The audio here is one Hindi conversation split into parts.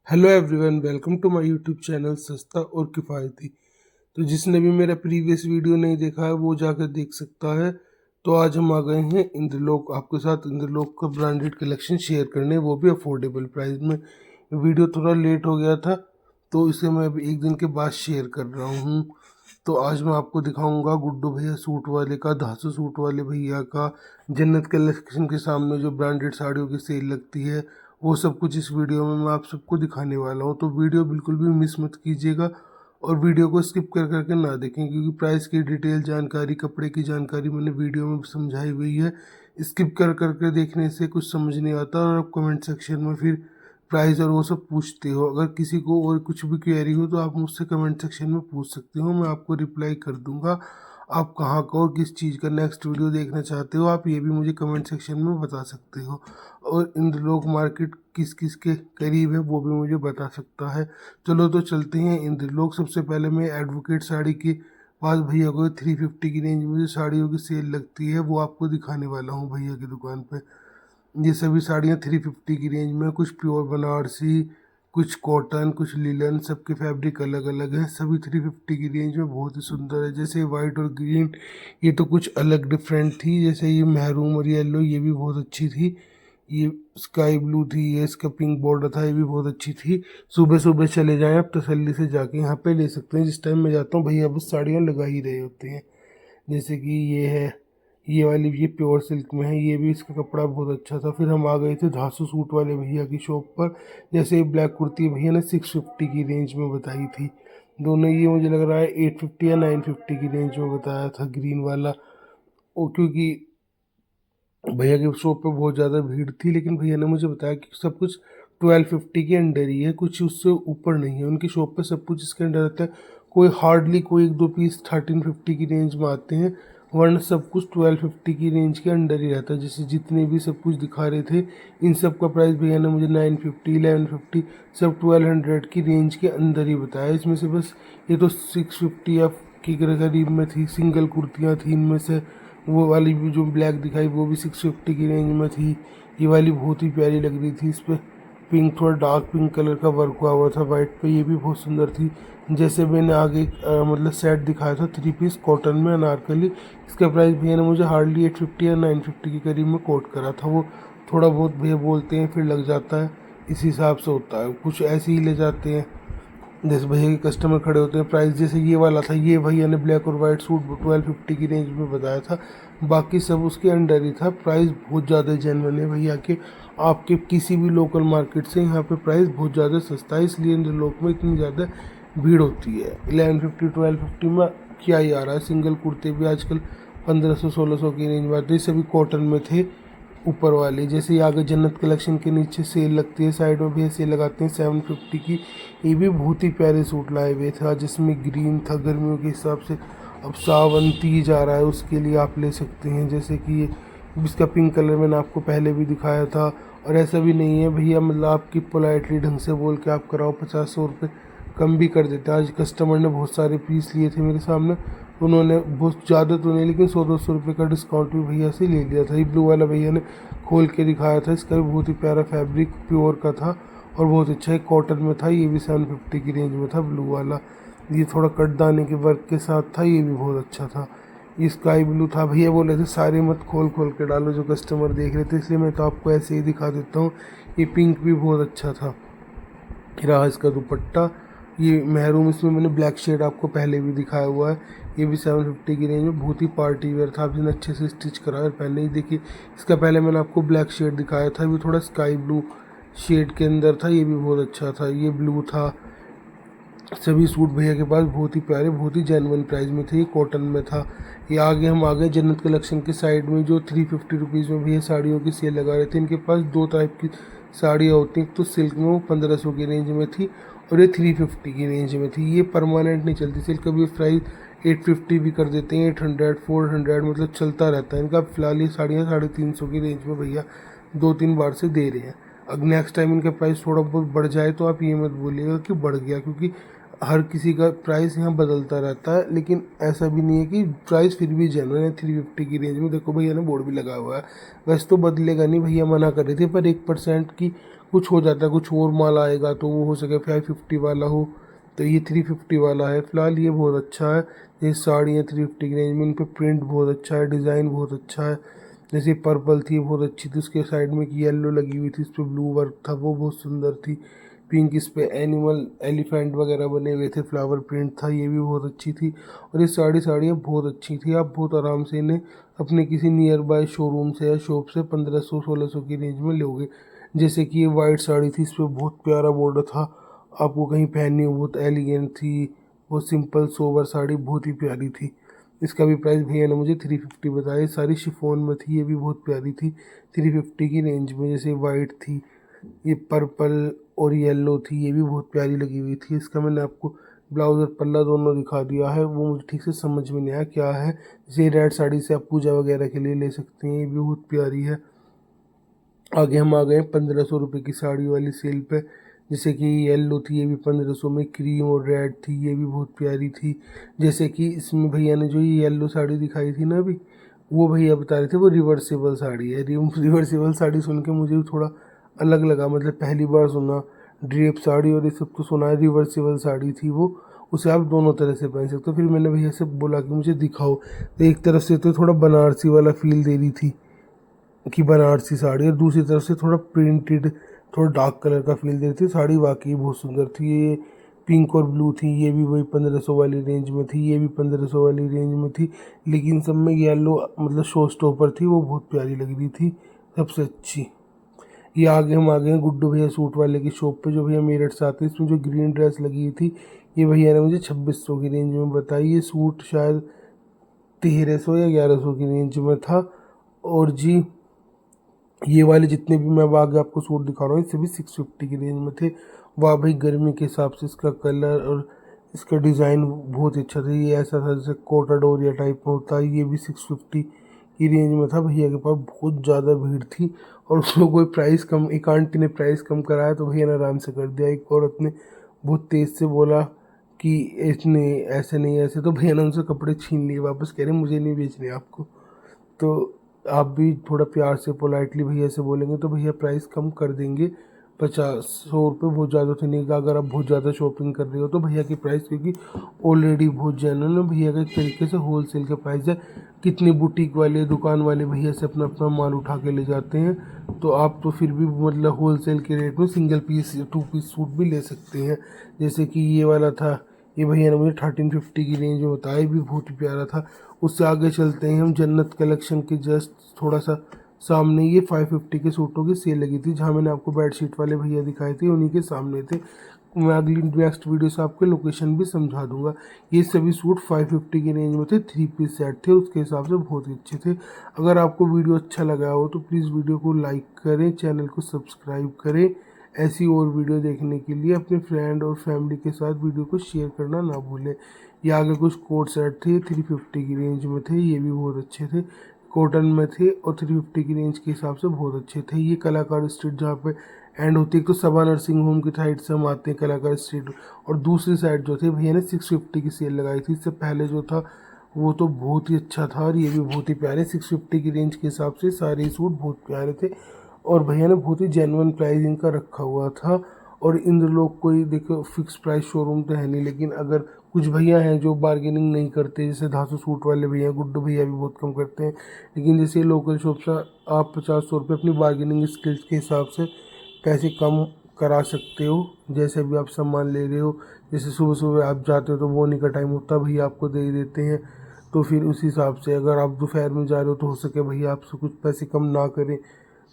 Hello everyone, welcome to my YouTube channel सस्ता और किफ़ायती। तो जिसने भी मेरा प्रीवियस वीडियो नहीं देखा है वो जाकर देख सकता है। तो आज हम आ गए हैं इंद्रलोक आपके साथ इंद्रलोक का ब्रांडेड कलेक्शन शेयर करने, वो भी अफोर्डेबल प्राइस में। वीडियो थोड़ा लेट हो गया था तो इसे मैं अभी एक दिन के बाद शेयर कर रहा हूँ। तो आज मैं आपको दिखाऊंगा गुड्डू भैया सूट वाले का, धासु सूट वाले भैया का, जन्नत कलेक्शन के सामने जो ब्रांडेड साड़ियों की सेल लगती है, वो सब कुछ इस वीडियो में मैं आप सबको दिखाने वाला हूँ। तो वीडियो बिल्कुल भी मिस मत कीजिएगा और वीडियो को स्किप कर करके ना देखें, क्योंकि प्राइस की डिटेल जानकारी, कपड़े की जानकारी मैंने वीडियो में समझाई हुई है। स्किप कर करके देखने से कुछ समझ नहीं आता और आप कमेंट सेक्शन में फिर प्राइस और वो सब पूछते हो। अगर किसी को और कुछ भी क्वेरी हो तो आप मुझसे कमेंट सेक्शन में पूछ सकते हो, मैं आपको रिप्लाई कर दूंगा। आप कहाँ का और किस चीज़ का नेक्स्ट वीडियो देखना चाहते हो आप ये भी मुझे कमेंट सेक्शन में बता सकते हो। और इंद्रलोक मार्केट किस किस के करीब है वो भी मुझे बता सकता है। चलो तो चलते हैं इंद्रलोक। सबसे पहले मैं एडवोकेट साड़ी के पास भैया को 350 की रेंज में जो साड़ियों की सेल लगती है वो आपको दिखाने वाला हूँ भैया की दुकान पे। ये सभी साड़ियाँ 350 की रेंज में, कुछ प्योर बनारसी, कुछ कॉटन, कुछ लिलन, सबके फैब्रिक अलग अलग हैं। सभी 350 की रेंज में बहुत ही सुंदर है। जैसे वाइट और ग्रीन, ये तो कुछ अलग डिफरेंट थी। जैसे ये मैरून और येलो, ये भी बहुत अच्छी थी। ये स्काई ब्लू थी, ये इसका पिंक बॉर्डर था, ये भी बहुत अच्छी थी। सुबह सुबह चले जाएं आप तसल्ली से जाके यहाँ पे ले सकते हैं। जिस टाइम मैं जाता हूँ भैया बस साड़ियाँ लगा ही रहे होते हैं। जैसे कि ये है, ये वाली ये प्योर सिल्क में है, ये भी इसका कपड़ा बहुत अच्छा था। फिर हम आ गए थे धासु सूट वाले भैया की शॉप पर। जैसे ब्लैक कुर्ती भैया ने 650 की रेंज में बताई थी। दोनों ये मुझे लग रहा है 850 या 950 की रेंज में बताया था ग्रीन वाला। वो क्योंकि भैया की शॉप पे बहुत ज़्यादा भीड़ थी, लेकिन भैया ने मुझे बताया कि सब कुछ 1250 के अंडर ही है, कुछ उससे ऊपर नहीं है। उनकी शॉप पे सब कुछ इसके अंडर रहता है। कोई हार्डली कोई एक दो पीस 1350 की रेंज में आते हैं, वरना सब कुछ 1250 की रेंज के अंडर ही रहता है। जैसे जितने भी सब कुछ दिखा रहे थे इन सब का प्राइस भैया ने मुझे 950, 1150, सब 1200 की रेंज के अंदर ही बताया। इसमें से बस ये तो 650 या की करीब में थी। सिंगल कुर्तियाँ थी इनमें से। वो वाली भी जो ब्लैक दिखाई वो भी 650 की रेंज में थी। ये वाली बहुत ही प्यारी लग रही थी। इस पर पिंक, थोड़ा डार्क पिंक कलर का वर्क हुआ हुआ था वाइट पे, ये भी बहुत सुंदर थी। जैसे मैंने आगे मतलब सेट दिखाया था 3 पीस कॉटन में अनारकली, इसका प्राइस भैया ने मुझे हार्डली 850 या 950 के करीब में कोट करा था। वो थोड़ा बहुत भैया बोलते हैं फिर लग जाता है, इस हिसाब से होता है, कुछ ऐसे ही ले जाते हैं। जैसे भैया के कस्टमर खड़े होते हैं प्राइस, जैसे ये वाला था, ये भैया ने ब्लैक और वाइट सूट 1250 की रेंज में बताया था। बाकी सब उसके अंडर ही था। प्राइस बहुत ज़्यादा जेन्युइन है भैया के। आपके किसी भी लोकल मार्केट से यहाँ पे प्राइस बहुत ज़्यादा सस्ता है, इसलिए इन लोग में इतनी ज़्यादा भीड़ होती है। 1150 1250 में क्या ही आ रहा है। सिंगल कुर्ते भी आजकल 1500 1600 की रेंज में आते हैं, सभी कॉटन में थे ऊपर वाले। जैसे ये आगे जन्नत कलेक्शन के नीचे सेल लगती है, साइड में भी सेल लगाते हैं 750 की। ये भी बहुत ही प्यारे सूट लाए हुए था, जिसमें ग्रीन था गर्मियों के हिसाब से। अब सावन तीज आ रहा है, उसके लिए आप ले सकते हैं। जैसे कि ये इसका पिंक कलर मैंने आपको पहले भी दिखाया था। और ऐसा भी नहीं है भैया, मतलब आपकी पोलाइटली ढंग से बोल के आप कराओ 50-100 रुपये कम भी कर देते हैं। आज कस्टमर ने बहुत सारे पीस लिए थे मेरे सामने, उन्होंने बहुत ज़्यादा तो नहीं लेकिन 100-200 रुपये का डिस्काउंट भी भैया से ले लिया था। ये ब्लू वाला भैया ने खोल के दिखाया था, इसका भी बहुत ही प्यारा फैब्रिक प्योर का था और बहुत अच्छा है, कॉटन में था। ये भी 750 की रेंज में था ब्लू वाला। ये थोड़ा कटदाने के वर्क के साथ था, ये भी बहुत अच्छा था। ये स्काई ब्लू था। भैया बोले थे सारे मत खोल खोल के डालो जो कस्टमर देख रहे थे, इसलिए मैं तो आपको ऐसे ही दिखा देता हूँ। ये पिंक भी बहुत अच्छा था। रहा इसका दुपट्टा, ये महरून, इसमें मैंने ब्लैक शेड आपको पहले भी दिखाया हुआ है। ये भी 750 की रेंज में बहुत ही पार्टी वेयर था। आप जिन्हें अच्छे से स्टिच करा है पहले ही देखिए। इसका पहले मैंने आपको ब्लैक शेड दिखाया था, ये थोड़ा स्काई ब्लू शेड के अंदर था, ये भी बहुत अच्छा था। ये ब्लू था। सभी सूट भैया के पास बहुत ही प्यारे, बहुत ही जेन्युइन प्राइस में थे। ये कॉटन में था। ये आगे हम आ गए जन्नत कलेक्शन के साइड में, जो 350 रुपीज़ में भैया साड़ियों की सेल लगा रहे थे। इनके पास दो टाइप की साड़ियाँ होती हैं, तो सिल्क में वो 1500 की रेंज में थी और ये 350 की रेंज में थी। ये परमानेंट नहीं चलती सिल्क, कभी प्राइस 850 भी कर देते हैं, 800 400, मतलब चलता रहता है इनका। फिलहाल ये साड़ियाँ 350 की रेंज में भैया 2-3 बार से दे रहे हैं। अब नेक्स्ट टाइम इनका प्राइस थोड़ा बहुत बढ़ जाए तो आप ये मत बोलिएगा कि बढ़ गया, क्योंकि हर किसी का प्राइस यहाँ बदलता रहता है। लेकिन ऐसा भी नहीं है कि प्राइस फिर भी जेन्युइन है। 350 की रेंज में देखो भैया ने बोर्ड भी लगा हुआ है। वैसे तो बदलेगा नहीं, भैया मना कर रहे थे, पर 1% की कुछ हो जाता है, कुछ और माल आएगा तो वो हो सके 550 वाला हो, तो ये 350 वाला है। फ़िलहाल ये बहुत अच्छा है। ये साड़ियाँ 350 की रेंज में, इन पे प्रिंट बहुत अच्छा है, डिज़ाइन बहुत अच्छा है। जैसे पर्पल थी बहुत अच्छी थी, उसके साइड में एक येलो लगी हुई थी, इस पर ब्लू वर्क था, वो बहुत सुंदर थी। पिंक, इस पे एनिमल एलिफेंट वगैरह बने हुए थे, फ्लावर प्रिंट था, ये भी बहुत अच्छी थी। और ये साड़ियाँ बहुत अच्छी थी। आप बहुत आराम से इन्हें अपने किसी नियर बाय शोरूम से या शॉप से 1500-1600 की रेंज में लोगे। जैसे कि ये वाइट साड़ी थी, इस पर बहुत प्यारा बॉर्डर था, आपको कहीं पहननी हो, बहुत एलिगेंट थी, बहुत सिंपल सोबर साड़ी बहुत ही प्यारी थी। इसका भी प्राइस भैया ने मुझे 350 बताया। सारी शिफॉन में थी, ये भी बहुत प्यारी थी 350 की रेंज में। जैसे वाइट थी, ये पर्पल और येलो थी, ये भी बहुत प्यारी लगी हुई थी। इसका मैंने आपको ब्लाउज और पल्ला दोनों दिखा दिया है, वो मुझे ठीक से समझ में नहीं आया क्या है। जैसे रेड साड़ी से आप पूजा वगैरह के लिए ले सकते हैं, ये भी बहुत प्यारी है। आगे हम आ गए 1500 रुपये की साड़ी वाली सेल पे। जैसे कि येलो थी, ये भी 1500 में, क्रीम और रेड थी, ये भी बहुत प्यारी थी। जैसे कि इसमें भैया ने जो ये येलो साड़ी दिखाई थी ना अभी, वो भैया बता रहे थे वो रिवर्सेबल साड़ी है। रिवर्सेबल साड़ी सुन के मुझे भी थोड़ा अलग लगा, मतलब पहली बार सुना। ड्रेप साड़ी और ये सब तो सुना है, रिवर्सेबल साड़ी थी वो, उसे आप दोनों तरह से पहन सकते हो। फिर मैंने भैया से बोला कि मुझे दिखाओ, तो एक तरफ से तो थोड़ा बनारसी वाला फील दे रही थी की बनारसी साड़ी, और दूसरी तरफ से थोड़ा प्रिंटेड, थोड़ा डार्क कलर का फील दे रही थी। साड़ी वाकई बहुत सुंदर थी। ये पिंक और ब्लू थी, ये भी वही 1500 वाली रेंज में थी, ये भी 1500 वाली रेंज में थी। लेकिन सब में येलो मतलब शो स्टॉपर थी, वो बहुत प्यारी लग रही थी सबसे अच्छी। ये आगे हम आ गए हैं गुड्डू भैया सूट वाले की शॉप पे, जो भैया मेरठ से आते हैं। इसमें जो ग्रीन ड्रेस लगी हुई थी, ये भैया ने मुझे 2600 की रेंज में बताई। ये सूट शायद 1300 या 1100 की रेंज में था। और जी ये वाले जितने भी मैं अब आगे आपको सूट दिखा रहा हूँ, ये सभी 650 की रेंज में थे। वाह भाई, गर्मी के हिसाब से इसका कलर और इसका डिज़ाइन बहुत ही अच्छा था। ये ऐसा था जैसे कोटा डोरिया टाइप में होता है। ये भी 650 की रेंज में था। भैया के पास बहुत ज़्यादा भीड़ थी और उसमें कोई प्राइस कम, एक आंटी ने प्राइस कम कराया तो भैया ने आराम से कर दिया। एक औरत ने बहुत तेज़ से बोला कि इसने ऐसे नहीं ऐसे, तो भैया ने उनसे कपड़े छीन लिए वापस, कह रहे मुझे नहीं बेचने आपको। तो आप भी थोड़ा प्यार से पोलाइटली भैया से बोलेंगे तो भैया प्राइस कम कर देंगे। 50-100 रुपये बहुत ज़्यादा तो नहीं का, अगर आप बहुत ज़्यादा शॉपिंग कर रहे हो तो भैया की प्राइस, क्योंकि ऑलरेडी बहुत जेन्युइन है। भैया का एक तरीके से होल सेल का प्राइस है। कितने बुटीक वाले, दुकान वाले भैया से अपना अपना माल उठा के ले जाते हैं, तो आप तो फिर भी मतलब होल सेल के रेट में सिंगल पीस 2 पीस सूट भी ले सकते हैं। जैसे कि ये वाला था, ये भैया ने मुझे 1350 की रेंज में बताया, ये भी बहुत ही प्यारा था। उससे आगे चलते हैं हम, जन्नत कलेक्शन के जस्ट थोड़ा सा सामने ये 550 के सूटों की सेल लगी थी, जहाँ मैंने आपको बेडशीट वाले भैया दिखाए थे, उन्हीं के सामने थे। मैं अगली नेक्स्ट वीडियो से आपको लोकेशन भी समझा दूंगा। ये सभी सूट 550 की रेंज में थे, 3 पीस सेट थे, उसके हिसाब से बहुत ही अच्छे थे। अगर आपको वीडियो अच्छा लगा हो तो प्लीज़ वीडियो को लाइक करें, चैनल को सब्सक्राइब करें। ऐसी और वीडियो देखने के लिए अपने फ्रेंड और फैमिली के साथ वीडियो को शेयर करना ना भूलें। ये आगे कुछ कोट सेट थे, 350 की रेंज में थे, ये भी बहुत अच्छे थे, कॉटन में थे और 350 की रेंज के हिसाब से बहुत अच्छे थे। ये कलाकार स्ट्रीट जहाँ पे एंड होती है, तो सबा नर्सिंग होम की साइड से हम आते हैं कलाकार स्ट्रीट, और दूसरी साइड जो थे भैया ने 650 की सेल लगाई थी। इससे पहले जो था वो तो बहुत ही अच्छा था, और ये भी बहुत ही प्यारे 650 की रेंज के हिसाब से सारे सूट बहुत प्यारे थे। और भैया ने बहुत ही जेन्युइन प्राइस इनका रखा हुआ था। और इन लोग कोई देखो फिक्स प्राइस शोरूम तो है नहीं, लेकिन अगर कुछ भैया हैं जो बार्गेनिंग नहीं करते, जैसे धासु सूट वाले भैया, गुड्डू भैया भी बहुत कम करते हैं, लेकिन जैसे लोकल शॉप से आप 50-100 रुपये अपनी बार्गेनिंग स्किल्स के हिसाब से पैसे कम करा सकते हो। जैसे भी आप सामान ले रहे हो, जैसे सुबह सुबह आप जाते हो तो बोनी का टाइम होता है, भैया आपको दे ही देते हैं, तो फिर उस हिसाब से अगर आप दोपहर में जा रहे हो तो हो सके भैया आपसे कुछ पैसे कम ना करें।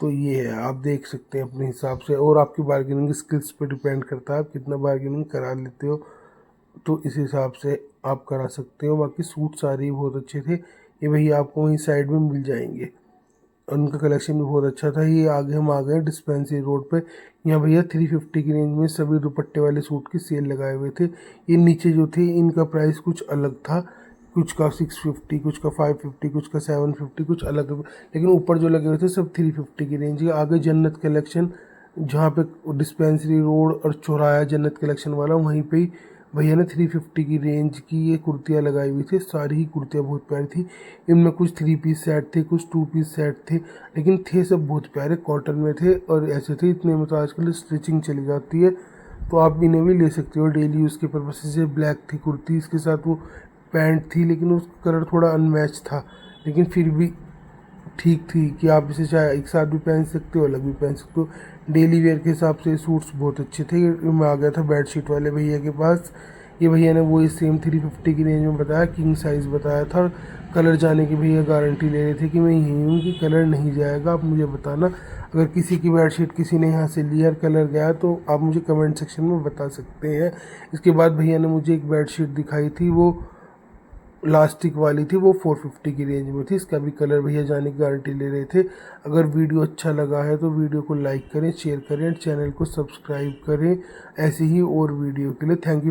तो ये है, आप देख सकते हैं अपने हिसाब से, और आपकी बार्गेनिंग स्किल्स पे डिपेंड करता है आप कितना बार्गेनिंग करा लेते हो, तो इस हिसाब से आप करा सकते हो। बाकी सूट सारे ही बहुत अच्छे थे, ये भैया आपको वहीं साइड में मिल जाएंगे, उनका कलेक्शन भी बहुत अच्छा था। ये आगे हम आ गए डिस्पेंसरी रोड पे, यहाँ भैया 350 की रेंज में सभी दुपट्टे वाले सूट की सेल लगाए हुए थे। ये नीचे जो थे इनका प्राइस कुछ अलग था, कुछ का 650, कुछ का 550, कुछ का 750, कुछ अलग, लेकिन ऊपर जो लगे हुए थे सब 350 की रेंज के। आगे जन्नत कलेक्शन, जहाँ पे डिस्पेंसरी रोड और चौराहा जन्नत कलेक्शन वाला, वहीं पे ही भैया ने 350 की रेंज की ये कुर्तियाँ लगाई हुई थी। सारी ही कुर्तियाँ बहुत प्यारी थी। इनमें कुछ 3 पीस सेट थे, कुछ 2 पीस सेट थे, लेकिन थे सब बहुत प्यारे, कॉटन में थे और ऐसे थे। इतने में तो आजकल स्टिचिंग चली जाती है, तो आप इन्हें भी ले सकते हो डेली यूज़ के पर्पज से। ब्लैक थी कुर्ती, इसके साथ वो पैंट थी, लेकिन उसका कलर थोड़ा अनमैच था, लेकिन फिर भी ठीक थी कि आप इसे चाहे एक साथ भी पहन सकते हो, अलग भी पहन सकते हो। डेली वेयर के हिसाब से सूट्स बहुत अच्छे थे। मैं आ गया था बेडशीट वाले भैया के पास। ये भैया ने वो सेम 350 की रेंज में बताया, किंग साइज़ बताया था, और कलर जाने की भैया गारंटी ले रहे थे कि मैं यही हूँ कि कलर नहीं जाएगा, आप मुझे बताना। अगर किसी की बेडशीट किसी ने यहाँ से लिया और कलर गया तो आप मुझे कमेंट सेक्शन में बता सकते हैं। इसके बाद भैया ने मुझे एक बेडशीट दिखाई थी, वो लास्टिक वाली थी, वो 450 की रेंज में थी। इसका भी कलर भैया जाने की गारंटी ले रहे थे। अगर वीडियो अच्छा लगा है तो वीडियो को लाइक करें, शेयर करें, चैनल को सब्सक्राइब करें ऐसी ही और वीडियो के लिए। Thank you.